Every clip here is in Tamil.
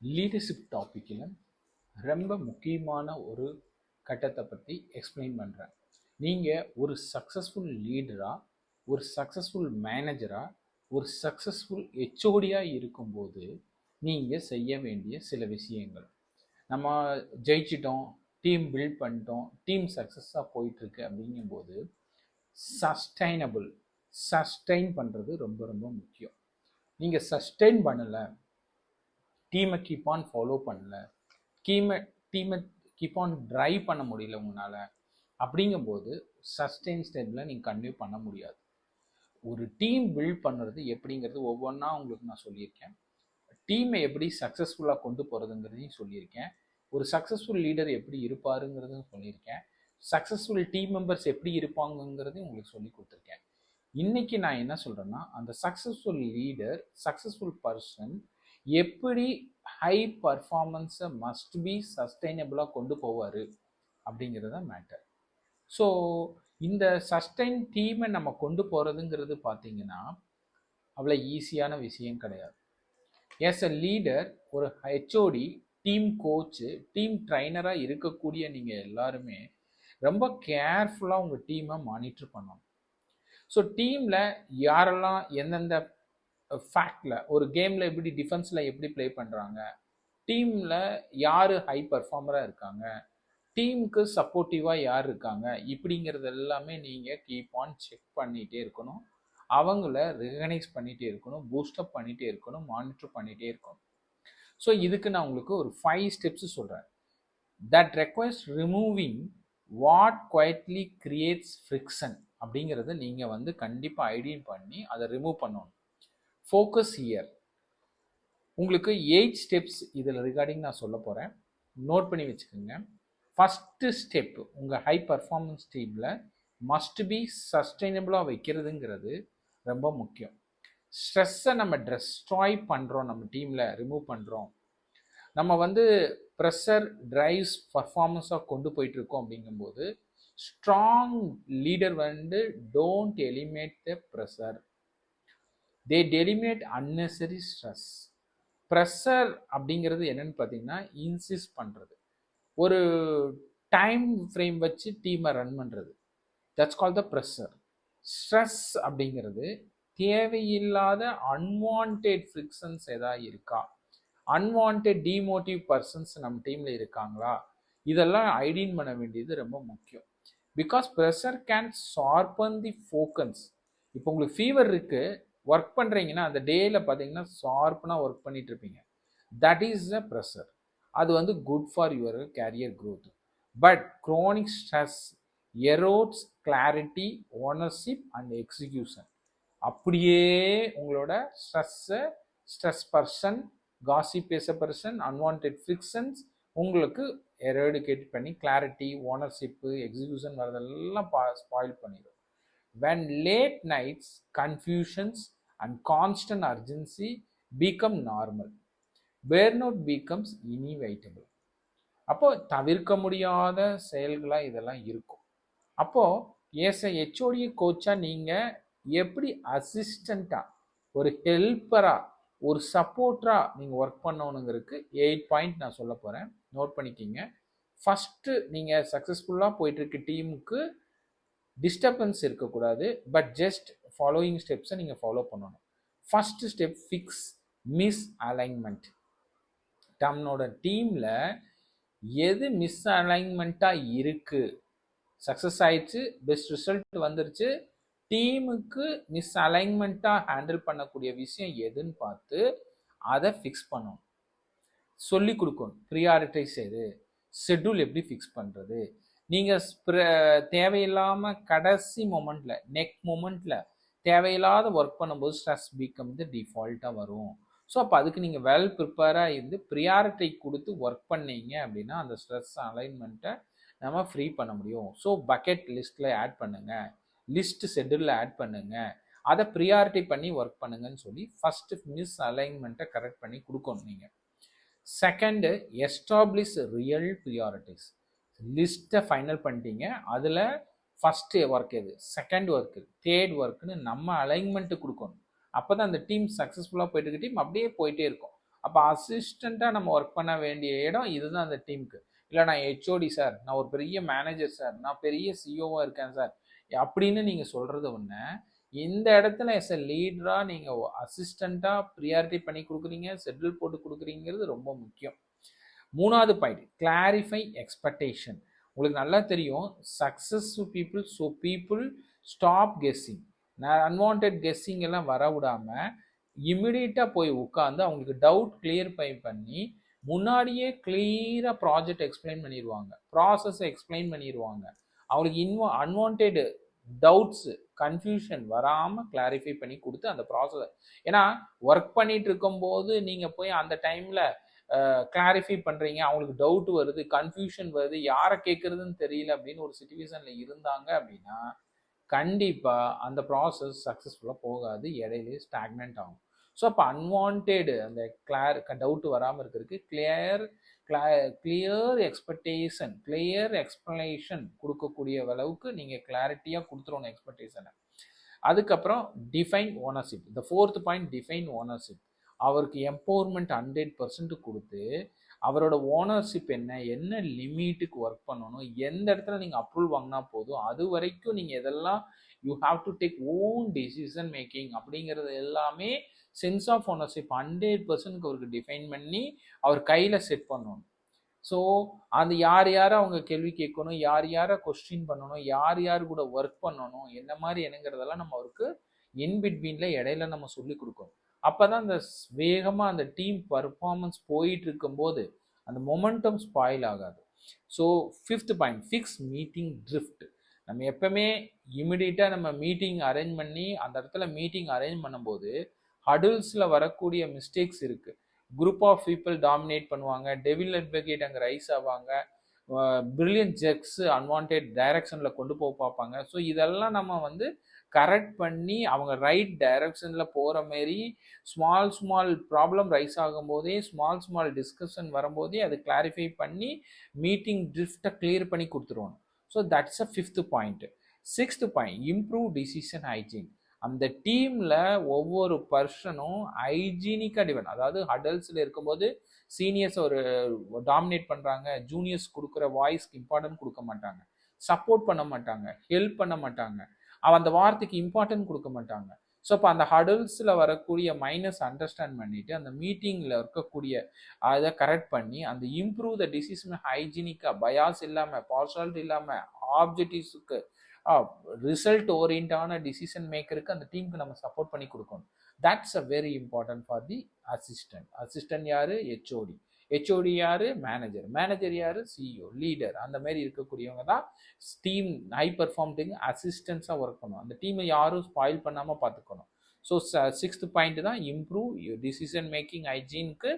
லீடர்ஷிப் டாப்பிக்கில் ரொம்ப முக்கியமான ஒரு கட்டத்தை பற்றி எக்ஸ்பிளைன் பண்ணுறேன். நீங்கள் ஒரு சக்ஸஸ்ஃபுல் லீடராக, ஒரு சக்ஸஸ்ஃபுல் மேனேஜராக, ஒரு சக்ஸஸ்ஃபுல் ஹெச்ஓடியாக இருக்கும்போது நீங்கள் செய்ய வேண்டிய சில விஷயங்கள். நம்ம ஜெயிச்சிட்டோம், டீம் பில்ட் பண்ணிட்டோம், டீம் சக்ஸஸாக போயிட்டுருக்கு அப்படிங்கும்போது சஸ்டைன் பண்ணுறது ரொம்ப ரொம்ப முக்கியம். நீங்கள் சஸ்டைன் பண்ணலை, டீமை கீப் ஆன் ஃபாலோ பண்ணல, டீமை கீப் ஆன் ட்ரைவ் பண்ண முடியல உங்களால், அப்படிங்கும்போது சஸ்டெயின் ஸ்டெப்பில் நீங்கள் கன்டினியூ பண்ண முடியாது. ஒரு டீம் பில்ட் பண்ணுறது எப்படிங்கிறது ஒவ்வொன்றா உங்களுக்கு நான் சொல்லியிருக்கேன். டீமை எப்படி சக்ஸஸ்ஃபுல்லாக கொண்டு போகிறதுங்கிறதையும் சொல்லியிருக்கேன். ஒரு சக்ஸஸ்ஃபுல் லீடர் எப்படி இருப்பாருங்கிறதும் சொல்லியிருக்கேன். சக்ஸஸ்ஃபுல் டீம் மெம்பர்ஸ் எப்படி இருப்பாங்கங்கிறதையும் உங்களுக்கு சொல்லி கொடுத்துருக்கேன். இன்னைக்கு நான் என்ன சொல்கிறேன்னா, அந்த சக்ஸஸ்ஃபுல் லீடர், சக்ஸஸ்ஃபுல் பர்சன் எப்படி ஹை பர்ஃபார்மன்ஸை மஸ்ட் பி சஸ்டைனபிளாக கொண்டு போவார் அப்படிங்கிறத மேட்டர். ஸோ இந்த சஸ்டைன் டீமை நம்ம கொண்டு போகிறதுங்கிறது பார்த்தீங்கன்னா அவ்வளோ ஈஸியான விஷயம் கிடையாது. ஆஸ் அ லீடர், ஒரு ஹெச்ஓடி, டீம் கோச்சு, டீம் ட்ரைனராக இருக்கக்கூடிய நீங்கள் எல்லாருமே ரொம்ப கேர்ஃபுல்லாக உங்கள் டீமை மானிட்டர் பண்ணணும். ஸோ டீமில் யாரெல்லாம் எந்தெந்த ஃபேக்டில், ஒரு கேமில் எப்படி டிஃபென்ஸில் எப்படி ப்ளே பண்ணுறாங்க, டீமில் யார் ஹை பர்ஃபார்மராக இருக்காங்க, டீமுக்கு சப்போர்ட்டிவாக யார் இருக்காங்க, இப்படிங்கிறது எல்லாமே நீங்கள் கீப் ஆன் செக் பண்ணிகிட்டே இருக்கணும். அவங்கள ரெகனைஸ் பண்ணிகிட்டே இருக்கணும், பூஸ்டப் பண்ணிகிட்டே இருக்கணும், மானிட்டர் பண்ணிகிட்டே இருக்கணும். ஸோ இதுக்கு நான் உங்களுக்கு ஒரு 5 ஸ்டெப்ஸ் சொல்கிறேன். That requires removing what quietly creates friction அப்படிங்கிறத நீங்கள் கண்டிப்பாக ஐடியா பண்ணி அதை ரிமூவ் பண்ணணும். Focus here. உங்களுக்கு 8 ஸ்டெப்ஸ் இதில் ரிகார்டிங் நான் சொல்ல போகிறேன். நோட் பண்ணி வச்சுக்கோங்க. ஃபஸ்ட்டு ஸ்டெப், உங்கள் ஹை பர்ஃபார்மன்ஸ் டீமில் மஸ்ட் பி சஸ்டைனபிளாக வைக்கிறதுங்கிறது ரொம்ப முக்கியம். ஸ்ட்ரெஸ்ஸை நம்ம டெஸ்ட்ராய் பண்ணுறோம், நம்ம டீமில் ரிமூவ் பண்ணுறோம், நம்ம ப்ரெஷர் டிரைவ்ஸ் பர்ஃபார்மன்ஸாக கொண்டு போயிட்டுருக்கோம். அப்படிங்கும்போது strong leader don't eliminate the pressure, they eliminate unnecessary stress. Pressure அப்படிங்கிறது என்னன்னு பார்த்தீங்கன்னா இன்சிஸ்ட் பண்ணுறது, ஒரு டைம் ஃப்ரேம் வச்சு டீமை ரன் பண்ணுறது, that's call the pressure. Stress அப்படிங்கிறது தேவையில்லாத அன்வான்டட் ஃப்ரிக்ஷன்ஸ் ஏதாவது இருக்கா, அன்வான்டட் டிமோட்டிவ் பர்சன்ஸ் நம்ம டீமில் இருக்காங்களா, இதெல்லாம் ஐடென்டிஃபை பண்ண வேண்டியது ரொம்ப முக்கியம். Because pressure can sharpen the focus. இப்போ உங்களுக்கு ஃபீவர் இருக்குது, ஒர்க் பண்ணுறீங்கன்னா அந்த டேயில் பார்த்தீங்கன்னா ஷார்ப்னாக ஒர்க் பண்ணிட்டு இருப்பீங்க, தட் இஸ் த ப்ரெஷர். அது good for your career growth. But chronic stress erodes clarity, ownership and execution. அப்படியே உங்களோட ஸ்ட்ரெஸ் பர்சன், காசிப் பேச பர்சன், அன்வான்டட் ஃப்ரிக்ஷன்ஸ் உங்களுக்கு எரடிகேட் பண்ணி கிளாரிட்டி, ஓனர்ஷிப்பு, எக்ஸிக்யூஷன் வரதெல்லாம் ஸ்பாயில் பண்ணிடும். when late nights, confusions and constant urgency become normal, burnout becomes inevitable. அப்போ தவிர்க்க முடியாத செயல்களாக இதெல்லாம் இருக்கும். அப்போது ஏஸ் எ ஹெச்ஓடி கோச்சாக நீங்கள் எப்படி அசிஸ்டண்ட்டாக, ஒரு ஹெல்ப்பராக, ஒரு சப்போர்ட்டராக நீங்கள் ஒர்க் பண்ணணுங்கிறதுக்கு 8 பாயிண்ட் நான் சொல்ல போகிறேன். நோட் பண்ணிக்கிங்க. ஃபஸ்ட்டு, நீங்கள் சக்ஸஸ்ஃபுல்லாக போயிட்டுருக்க டீமுக்கு டிஸ்டர்பன்ஸ் இருக்கக்கூடாது, பட் ஜஸ்ட் ஃபாலோயிங் ஸ்டெப்ஸை நீங்கள் ஃபாலோ பண்ணணும். First step, fix miss alignment. நம்மளோட டீமில் எது மிஸ் அலைன்மெண்ட்டாக இருக்குது, சக்ஸஸ் ஆயிடுச்சு, பெஸ்ட் ரிசல்ட் வந்துருச்சு, டீமுக்கு மிஸ் அலைன்மெண்ட்டாக ஹேண்டில் பண்ணக்கூடிய விஷயம் எதுன்னு பார்த்து அதை ஃபிக்ஸ் பண்ணணும், சொல்லி கொடுக்கணும். ப்ரியாரிட்டைஸ் எது, ஷெட்யூல் எப்படி ஃபிக்ஸ் பண்ணுறது. நீங்கள் தேவையில்லாமல் கடைசி மொமெண்ட்டில், நெக் மொமெண்ட்டில் தேவையில்லாத ஒர்க் பண்ணும்போது ஸ்ட்ரெஸ் பிகம் தி டிஃபால்ட்டாக வரும். ஸோ அப்போ அதுக்கு நீங்கள் வெல் ப்ரிப்பேராக இருந்து ப்ரியாரிட்டி கொடுத்து ஒர்க் பண்ணீங்க அப்படின்னா அந்த ஸ்ட்ரெஸ் அலைன்மெண்ட்டை நம்ம ஃப்ரீ பண்ண முடியும். ஸோ பக்கெட் லிஸ்ட்டில் ஆட் பண்ணுங்கள், லிஸ்ட் ஷெட்யூலில் ஆட் பண்ணுங்கள், அதை ப்ரியாரிட்டி பண்ணி ஒர்க் பண்ணுங்கன்னு சொல்லி ஃபஸ்ட்டு மிஸ் அலைன்மெண்ட்டை கரெக்ட் பண்ணி கொடுக்கணும் நீங்கள். Second, establish real priorities. லிஸ்ட்டை ஃபைனல் பண்ணிட்டீங்க, அதில் ஃபஸ்ட்டு ஒர்க் எது, செகண்ட் ஒர்க்கு, தேர்ட் ஒர்க்குன்னு நம்ம அலைன்மெண்ட்டு கொடுக்கணும். அப்போ தான் அந்த டீம் சக்ஸஸ்ஃபுல்லாக போயிட்டு டீம் அப்படியே போயிட்டே இருக்கும். அப்போ அசிஸ்டண்ட்டாக நம்ம ஒர்க் பண்ண வேண்டிய இடம் இதுதான் அந்த டீமுக்கு. இல்லை நான் ஹெச்ஓடி சார், நான் ஒரு பெரிய மேனேஜர் சார், நான் பெரிய சிஓவாக இருக்கேன் சார் அப்படின்னு நீங்கள் சொல்கிறத ஒன்று, இந்த இடத்துல எஸ் எ லீடராக நீங்கள் அசிஸ்டண்ட்டாக ப்ரியாரிட்டி பண்ணி கொடுக்குறீங்க, செட்டில் போட்டு கொடுக்குறீங்கிறது ரொம்ப முக்கியம். மூணாவது பாயிண்ட், கிளாரிஃபை எக்ஸ்பெக்டேஷன். உங்களுக்கு நல்லா தெரியும், success people so people stop guessing. Unwanted guessing எல்லாம் வர விடாமல் இமிடியட்டாக போய் உட்காந்து அவங்களுக்கு டவுட் கிளியர் பண்ணி முன்னாடியே கிளியராக ப்ராஜெக்ட் எக்ஸ்பிளைன் பண்ணிடுவாங்க, ப்ராசஸை எக்ஸ்பிளைன் பண்ணிடுவாங்க. அவங்களுக்கு அன்வான்ட் டவுட்ஸு கன்ஃபியூஷன் வராமல் கிளாரிஃபை பண்ணி கொடுத்து அந்த ப்ராசஸை, ஏன்னா ஒர்க் பண்ணிட்டு இருக்கும்போது நீங்கள் போய் அந்த டைமில் கிளாரிஃபை பண்ணுறீங்க, அவங்களுக்கு டவுட் வருது, கன்ஃபியூஷன் வருது, யாரை கேட்குறதுன்னு தெரியல அப்படின்னு ஒரு சிச்சுவேஷனில் இருந்தாங்க அப்படின்னா கண்டிப்பாக அந்த ப்ராசஸ் சக்ஸஸ்ஃபுல்லாக போகாது, இடையிலே ஸ்டாக்னன்ட் ஆகும். ஸோ அப்போ அன்வான்ட் அந்த டவுட் வராமல் இருக்கிறதுக்கு கிளியர் எக்ஸ்பெக்டேஷன், கிளியர் எக்ஸ்பிளனேஷன் கொடுக்கக்கூடிய அளவுக்கு நீங்கள் கிளாரிட்டியாக கொடுத்துருவோம் எக்ஸ்பெக்டேஷனை. அதுக்கப்புறம் டிஃபைன் ஓனர்ஷிப். இந்த ஃபோர்த் பாயிண்ட், டிஃபைன் ஓனர்ஷிப். அவருக்கு எம்பவர்மெண்ட் 100% கொடுத்து அவரோட ஓனர்ஷிப் என்ன லிமிட்டுக்கு ஒர்க் பண்ணணும், எந்த இடத்துல நீங்கள் அப்ரூவல் வாங்கினா போதும், அது வரைக்கும் நீங்கள் எதெல்லாம் you have to take own decision making அப்படிங்கிறது எல்லாமே சென்ஸ் ஆஃப் ஓனர்ஷிப் 100% அவருக்கு டிஃபைன் பண்ணி அவர் கையில் செட் பண்ணணும். ஸோ அந்த யார் யாரை அவங்க கேள்வி கேட்கணும், யார் யாரை கொஸ்டின் பண்ணணும், யார் யார் கூட ஒர்க் பண்ணணும், என்ன மாதிரி என்னங்கிறதெல்லாம் நம்ம அவருக்கு இன்பிட்வீனில் இடையில நம்ம சொல்லி கொடுக்கணும். அப்போ தான் அந்த வேகமாக அந்த டீம் பர்ஃபார்மன்ஸ் போயிட்டு இருக்கும்போது அந்த மொமெண்டம் ஸ்பாயில் ஆகாது. So fifth point, fix meeting drift. நம்ம எப்பவுமே இமிடியட்டாக நம்ம மீட்டிங் அரேஞ்ச் பண்ணி அந்த இடத்துல மீட்டிங் அரேஞ்ச் பண்ணும்போது ஹடில்ஸில் வரக்கூடிய மிஸ்டேக்ஸ் இருக்குது. குரூப் ஆஃப் பீப்புள் டாமினேட் பண்ணுவாங்க, டெவில் அட்வொகேட் அங்கே ரைஸ் ஆவாங்க, பிரில்லியன்ட் ஜெக்ஸ் அன்வான்ட் டைரக்ஷனில் கொண்டு போக பார்ப்பாங்க. ஸோ இதெல்லாம் நம்ம கரெக்ட் பண்ணி அவங்க ரைட் டைரக்ஷனில் போகிற மாரி ஸ்மால் ப்ராப்ளம் ரைஸ் ஆகும் போதே ஸ்மால் டிஸ்கஷன் வரும்போதே அது கிளாரிஃபை பண்ணி மீட்டிங் ட்ரிஃப்டை கிளியர் பண்ணி கொடுத்துருவோம். So that's a fifth point. Sixth point, improve decision hygiene. அந்த டீமில் ஒவ்வொரு பர்சனும் ஹைஜீனிக்காக டிபெண்ட், அதாவது ஹடல்ஸில் இருக்கும்போது சீனியர்ஸ் ஒரு டாமினேட் பண்ணுறாங்க, ஜூனியர்ஸ் கொடுக்குற வாய்ஸ்க்கு இம்பார்ட்டன்ட் கொடுக்க மாட்டாங்க, சப்போர்ட் பண்ண மாட்டாங்க, ஹெல்ப் பண்ண மாட்டாங்க, அந்த வார்த்தைக்கு இம்பார்ட்டன்ட் கொடுக்க மாட்டாங்க. ஸோ அப்போ அந்த ஹடல்ஸில் வரக்கூடிய மைனஸ் அண்டர்ஸ்டாண்ட் பண்ணிவிட்டு அந்த மீட்டிங்கில் இருக்கக்கூடிய அதை கரெக்ட் பண்ணி அந்த இம்ப்ரூவ் த டிசிஷன் ஹைஜீனிக்காக, பயாஸ் இல்லாமல், பார்ஷாலிட்டி இல்லாமல், ஆப்ஜெக்டிவ்ஸுக்கு ரிசல்ட் ஓரியன்டான டிசிஷன் மேக்கருக்கு அந்த டீமுக்கு நம்ம சப்போர்ட் பண்ணி கொடுக்கணும். That's a very important for the assistant. Assistant யார்? ஹெச்ஓடி. ஹெச்ஓடி யார்? மேனேஜர். மேனேஜர் யார்? CEO, leader. அந்த மாதிரி இருக்கக்கூடியவங்க தான் டீம் ஹை பர்ஃபார்மிங் அசிஸ்டன்ஸாக ஒர்க் பண்ணுவோம். அந்த டீமை யாரும் ஸ்பாயில் பண்ணாமல் பார்த்துக்கணும். ஸோ சிக்ஸ்த் பாயிண்ட் தான் இம்ப்ரூவ் டிசிஷன் மேக்கிங் ஹைஜீனுக்கு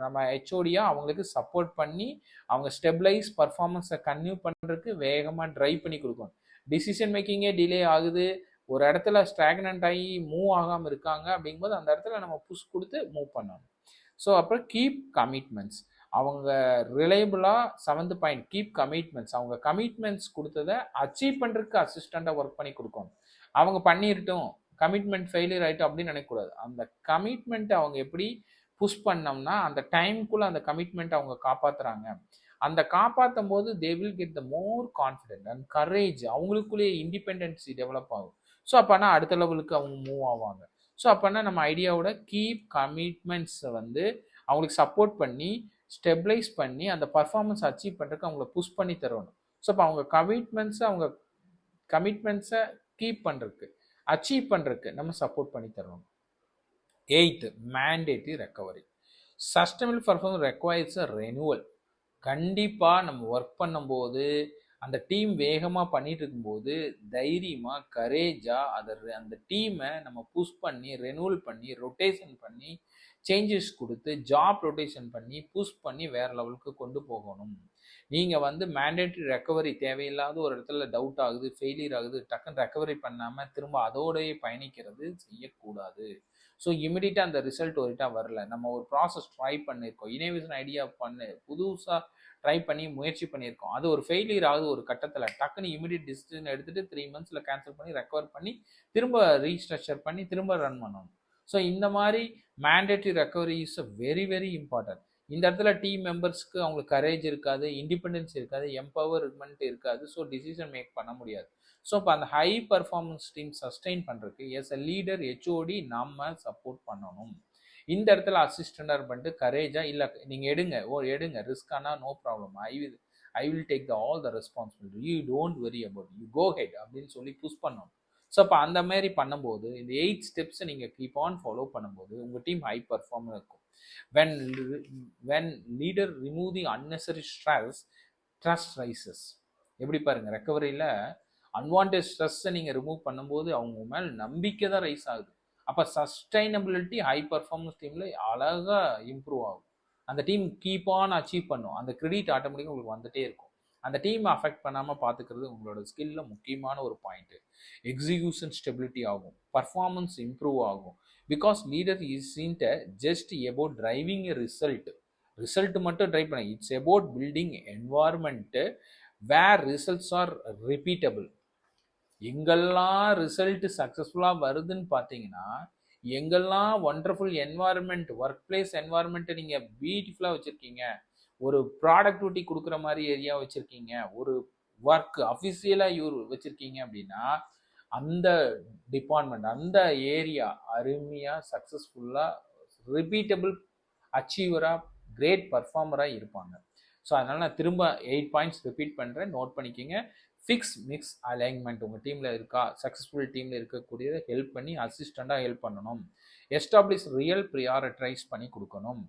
நம்ம ஹெச்ஓடியாக அவங்களுக்கு சப்போர்ட் பண்ணி அவங்க ஸ்டெபிளைஸ் பர்ஃபார்மன்ஸை கன்டினியூ பண்ணுறதுக்கு வேகமாக ட்ரைவ் பண்ணி கொடுக்கணும். டிசிஷன் மேக்கிங்கே டிலே ஆகுது, ஒரு இடத்துல ஸ்டாக்னன்ட் ஆகி மூவ் ஆகாமல் இருக்காங்க அப்படிங்கும்போது அந்த இடத்துல நம்ம புஷ் கொடுத்து மூவ் பண்ணணும். ஸோ அப்புறம் கீப் கமிட்மெண்ட்ஸ். அவங்க ரிலையபிளாக செவன்த் பாயிண்ட், கீப் கமிட்மெண்ட்ஸ். அவங்க கமிட்மெண்ட்ஸ் கொடுத்ததை அச்சீவ் பண்ணுறதுக்கு அசிஸ்டண்ட்டாக ஒர்க் பண்ணி கொடுக்கணும். அவங்க பண்ணிருட்டும், கமிட்மெண்ட் ஃபெயிலியர் ஆகிட்டோம் அப்படின்னு நினைக்கக்கூடாது. அந்த கமிட்மெண்ட்டை அவங்க எப்படி புஷ் பண்ணோம்னா அந்த டைமுக்குள்ளே அந்த கமிட்மெண்ட் அவங்க காப்பாற்றுறாங்க. அந்த காப்பாற்றும் போது they will get the more confident and courage, அவங்களுக்குள்ளேயே இண்டிபெண்டன்சி டெவலப் ஆகும். ஸோ அப்போனா அடுத்த லெவலுக்கு அவங்க மூவ் ஆவாங்க. ஸோ அப்போனா நம்ம ஐடியாவோட கீப் கமிட்மெண்ட்ஸை அவங்களுக்கு சப்போர்ட் பண்ணி ஸ்டெபிளைஸ் பண்ணி அந்த பர்ஃபார்மன்ஸ் அச்சீவ் பண்ணுறதுக்கு அவங்கள புஷ் பண்ணி தரணும். ஸோ அப்போ அவங்க கமிட்மெண்ட்ஸை கீப் பண்ணுறதுக்கு, அச்சீவ் பண்ணுறதுக்கு நம்ம சப்போர்ட் பண்ணி தரணும். Eighth, mandatory recovery. Sustainable performance requires a renewal. கண்டிப்பாக நம்ம ஒர்க் பண்ணும்போது அந்த டீம் வேகமாக பண்ணிட்டு இருக்கும்போது தைரியமாக கரேஜாக அந்த டீமை நம்ம புஷ் பண்ணி ரெனுவல் பண்ணி ரொட்டேஷன் பண்ணி சேஞ்சஸ் கொடுத்து ஜாப் ரொட்டேஷன் பண்ணி புஷ் பண்ணி வேறு லெவலுக்கு கொண்டு போகணும். நீங்கள் மேண்டேட்டரி ரெக்கவரி தேவையில்லாத ஒரு இடத்துல டவுட் ஆகுது, ஃபெயிலியர் ஆகுது, டக்குன்னு ரெக்கவரி பண்ணாமல் திரும்ப அதோடய பயணிக்கிறது செய்யக்கூடாது. ஸோ இமிடியட்டாக அந்த ரிசல்ட் ஒருட்டாக வரல, நம்ம ஒரு ப்ராசஸ் ட்ரை பண்ணியிருக்கோம், இனோவேஷன் ஐடியா புதுசாக ட்ரை பண்ணி முயற்சி பண்ணியிருக்கோம், அது ஒரு ஃபெயிலியர் ஆகுது ஒரு கட்டத்தில், டக்குன்னு இமிடியட் டிசிஷன் எடுத்துகிட்டு 3 months கேன்சல் பண்ணி ரெக்கவர் பண்ணி திரும்ப ரீஸ்ட்ரக்சர் பண்ணி திரும்ப ரன் பண்ணணும். ஸோ இந்த மாதிரி mandatory recovery is very very important. இந்த இடத்துல டீம் மெம்பர்ஸ்க்கு அவங்களுக்கு கரேஜ் இருக்காது, இண்டிபெண்டன்ஸ் இருக்காது, எம்பவர்மெண்ட் இருக்காது. ஸோ டிசிஷன் மேக் பண்ண முடியாது. ஸோ இப்போ அந்த ஹை பர்ஃபார்மன்ஸ் டீம் சஸ்டெயின் பண்ணுறதுக்கு எஸ் அ லீடர் ஹெச்ஓடி நம்ம சப்போர்ட் பண்ணணும். இந்த இடத்துல அசிஸ்டண்டாக பண்ணிட்டு கரேஜாக இல்லை நீங்கள் எடுங்க எடுங்க ரிஸ்க் ஆனால் no problem, I will take all the responsibility, you don't worry about, you go ahead அப்படின்னு சொல்லி புஷ் பண்ணணும். ஸோ அப்போ அந்த மாதிரி பண்ணும்போது இந்த 8 ஸ்டெப்ஸை நீங்கள் கீப் ஆன் ஃபாலோ பண்ணும்போது உங்கள் டீம் ஹை பர்ஃபார்மாக இருக்கும். when leader remove the unnecessary stress, trust rises. எப்படி பாருங்க, ரெக்கவரியில் அன்வான்ட் ஸ்ட்ரெஸ்ஸை நீங்கள் ரிமூவ் பண்ணும்போது அவங்க மேல் நம்பிக்கை தான் ரைஸ் ஆகுது. அப்போ சஸ்டைனபிலிட்டி ஹை பர்ஃபார்மன்ஸ் டீமில் அழகாக இம்ப்ரூவ் ஆகும். அந்த டீம் கீப் ஆன் அச்சீவ் பண்ணும். அந்த கிரெடிட் ஆட்டோமேட்டிக்காக உங்களுக்கு வந்துட்டே இருக்கும். அந்த டீமை அஃபெக்ட் பண்ணாமல் பார்த்துக்கிறது உங்களோட ஸ்கில்ல முக்கியமான ஒரு பாயிண்ட்டு. எக்ஸிக்யூஷன் ஸ்டெபிலிட்டி ஆகும், பர்ஃபார்மன்ஸ் இம்ப்ரூவ் ஆகும். Because leader isn't just about driving a result மட்டும் ட்ரைவ் பண்ண, it's about building environment where results are repeatable. எங்கெல்லாம் ரிசல்ட் சக்ஸஸ்ஃபுல்லாக வருதுன்னு பார்த்தீங்கன்னா, எங்கெல்லாம் ஒண்டர்ஃபுல் என்வாயர்மெண்ட், ஒர்க் பிளேஸ் என்வாயர்மெண்ட்டை நீங்கள் பியூட்டிஃபுல்லாக வச்சுருக்கீங்க, ஒரு ப்ராடக்டிவிட்டி கொடுக்குற மாதிரி ஏரியா வச்சுருக்கீங்க, ஒரு ஒர்க் அஃபிஷியலாக வச்சுருக்கீங்க அப்படின்னா அந்த டிபார்ட்மெண்ட், அந்த ஏரியா அருமையாக சக்ஸஸ்ஃபுல்லாக ரிப்பீட்டபிள் அச்சீவராக கிரேட் பர்ஃபார்மராக இருப்பாங்க. ஸோ அதனால் நான் திரும்ப 8 பாயிண்ட்ஸ் ரிப்பீட் பண்ணுறேன், நோட் பண்ணிக்கிங்க. ஃபிக்ஸ் மிக்ஸ் அலைன்மெண்ட் உங்கள் டீமில் இருக்கா, சக்ஸஸ்ஃபுல் டீமில் இருக்கக்கூடியதை ஹெல்ப் பண்ணி அசிஸ்டண்ட்டாக ஹெல்ப் பண்ணணும். எஸ்டாப்ளிஷ் ரியல் ப்ரியாரிட்டைஸ் பண்ணி கொடுக்கணும்.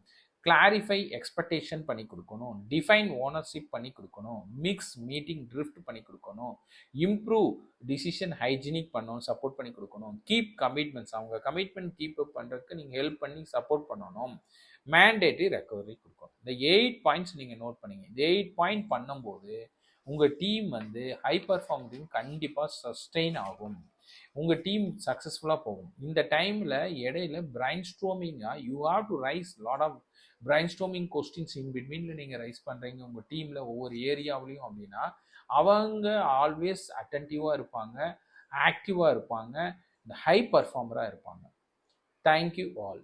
கிளாரிஃபை எக்ஸ்பெக்டேஷன் பண்ணி கொடுக்கணும். டிஃபைன் ஓனர்ஷிப் பண்ணி கொடுக்கணும். மிக்ஸ் மீட்டிங் ட்ரிஃப்ட் பண்ணி கொடுக்கணும். இம்ப்ரூவ் டிசிஷன் ஹைஜீனிக் பண்ணணும், சப்போர்ட் பண்ணி கொடுக்கணும். கீப் கமிட்மெண்ட்ஸ், அவங்க கமிட்மெண்ட் கீப் அப் பண்ணுறதுக்கு நீங்கள் ஹெல்ப் பண்ணி சப்போர்ட் பண்ணணும். மேண்டேட்டரி ரெக்கவரி கொடுக்கணும். இந்த 8 பாயிண்ட்ஸ் நீங்கள் நோட் பண்ணிங்க. இந்த 8 பாயிண்ட் பண்ணும்போது உங்கள் டீம் ஹை பர்ஃபார்ம் டீம் கண்டிப்பாக சஸ்டெயின் ஆகும். உங்கள் டீம் சக்ஸஸ்ஃபுல்லாக போகும். இந்த டைமில் இடையில பிரைன் ஸ்ட்ரோமிங்காக you have to raise lot of brainstorming questions in பிட்வீனில் நீங்கள் ரைஸ் பண்ணுறீங்க உங்கள் டீமில் ஒவ்வொரு ஏரியாவிலையும் அப்படின்னா அவங்க ஆல்வேஸ் அட்டென்டிவாக இருப்பாங்க, ஆக்டிவாக இருப்பாங்க, இந்த ஹை பர்ஃபார்மராக இருப்பாங்க. Thank you all.